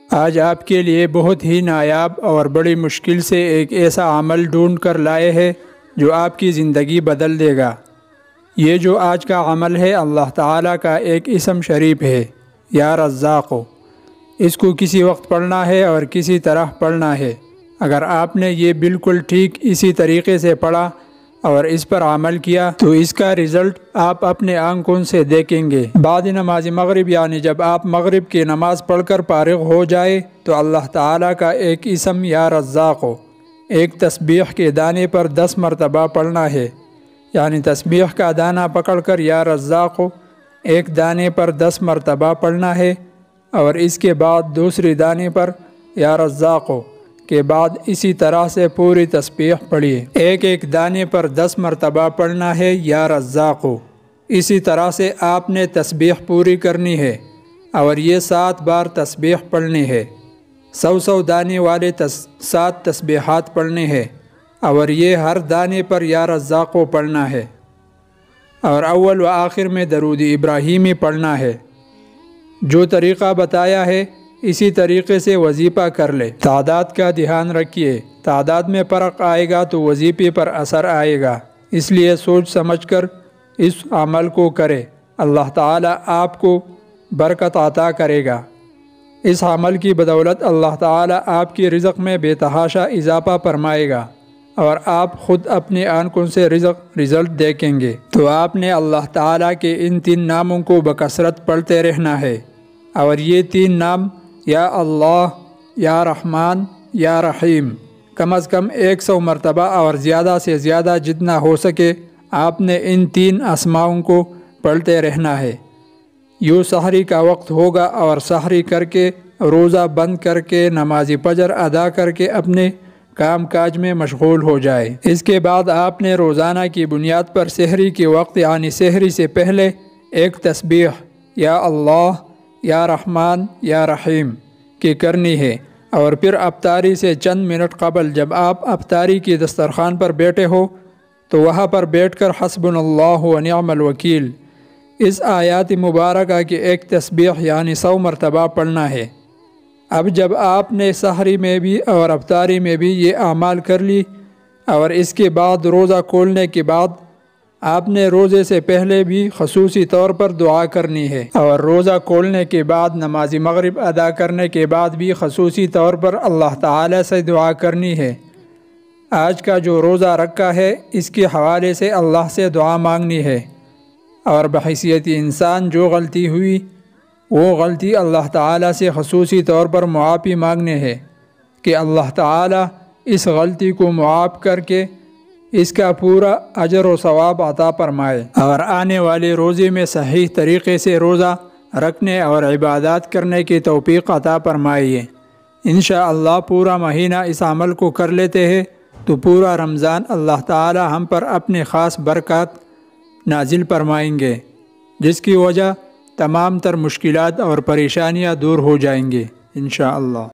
آج آپ کے لیے بہت ہی نایاب اور بڑی مشکل سے ایک ایسا عمل ڈھونڈ کر لائے ہیں جو آپ کی زندگی بدل دے گا۔ یہ جو آج کا عمل ہے اللہ تعالیٰ کا ایک اسم شریف ہے، یا رزاق۔ اس کو کسی وقت پڑھنا ہے اور کسی طرح پڑھنا ہے۔ اگر آپ نے یہ بالکل ٹھیک اسی طریقے سے پڑھا اور اس پر عمل کیا تو اس کا رزلٹ آپ اپنے آنکھوں سے دیکھیں گے۔ بعد نماز مغرب یعنی جب آپ مغرب کی نماز پڑھ کر فارغ ہو جائے تو اللہ تعالیٰ کا ایک اسم یا رزاق ایک تسبیح کے دانے پر 10 مرتبہ پڑھنا ہے، یعنی تسبیح کا دانہ پکڑ کر یا رزاق ایک دانے پر 10 مرتبہ پڑھنا ہے، اور اس کے بعد دوسری دانے پر یا رزاق کے بعد اسی طرح سے پوری تسبیح پڑھیے۔ ایک ایک دانے پر 10 مرتبہ پڑھنا ہے یا رزاق۔ اسی طرح سے آپ نے تسبیح پوری کرنی ہے اور یہ 7 بار تسبیح پڑھنی ہے۔ 100 دانے والے 7 تسبیحات پڑھنے ہیں اور یہ ہر دانے پر یا رزاق پڑھنا ہے، اور اول و آخر میں درود ابراہیمی پڑھنا ہے۔ جو طریقہ بتایا ہے اسی طریقے سے وظیفہ کر لے۔ تعداد کا دھیان رکھیے، تعداد میں فرق آئے گا تو وظیفے پر اثر آئے گا، اس لیے سوچ سمجھ کر اس عمل کو کرے۔ اللہ تعالیٰ آپ کو برکت عطا کرے گا۔ اس عمل کی بدولت اللہ تعالیٰ آپ کی رزق میں بے تحاشا اضافہ فرمائے گا اور آپ خود اپنی آنکھوں سے رزلٹ دیکھیں گے۔ تو آپ نے اللہ تعالیٰ کے ان 3 ناموں کو بکثرت پڑھتے رہنا ہے، اور یہ 3 نام یا اللہ، یا رحمان، یا رحیم کم از کم 100 مرتبہ اور زیادہ سے زیادہ جتنا ہو سکے آپ نے ان 3 اسماؤں کو پڑھتے رہنا ہے۔ یوں سحری کا وقت ہوگا اور سحری کر کے روزہ بند کر کے نماز فجر ادا کر کے اپنے کام کاج میں مشغول ہو جائے۔ اس کے بعد آپ نے روزانہ کی بنیاد پر سحری کے وقت یعنی سحری سے پہلے ایک تسبیح یا اللہ، یا رحمان، یا رحیم کی کرنی ہے، اور پھر افطاری سے چند منٹ قبل جب آپ افطاری کی دسترخوان پر بیٹھے ہو تو وہاں پر بیٹھ کر حسبنا اللہ و نعم الوکیل اس آیات مبارکہ کی ایک تسبیح یعنی 100 مرتبہ پڑھنا ہے۔ اب جب آپ نے سحری میں بھی اور افطاری میں بھی یہ اعمال کر لی اور اس کے بعد روزہ کھولنے کے بعد آپ نے روزے سے پہلے بھی خصوصی طور پر دعا کرنی ہے، اور روزہ کھولنے کے بعد نماز مغرب ادا کرنے کے بعد بھی خصوصی طور پر اللہ تعالی سے دعا کرنی ہے۔ آج کا جو روزہ رکھا ہے اس کے حوالے سے اللہ سے دعا مانگنی ہے، اور بحیثیت انسان جو غلطی ہوئی وہ غلطی اللہ تعالی سے خصوصی طور پر معافی مانگنے ہے کہ اللہ تعالی اس غلطی کو معاف کر کے اس کا پورا اجر و ثواب عطا فرمائے، اور آنے والے روزے میں صحیح طریقے سے روزہ رکھنے اور عبادات کرنے کی توفیق عطا فرمائے۔ انشاءاللہ پورا مہینہ اس عمل کو کر لیتے ہیں تو پورا رمضان اللہ تعالی ہم پر اپنے خاص برکات نازل فرمائیں گے، جس کی وجہ تمام تر مشکلات اور پریشانیاں دور ہو جائیں گے انشاءاللہ۔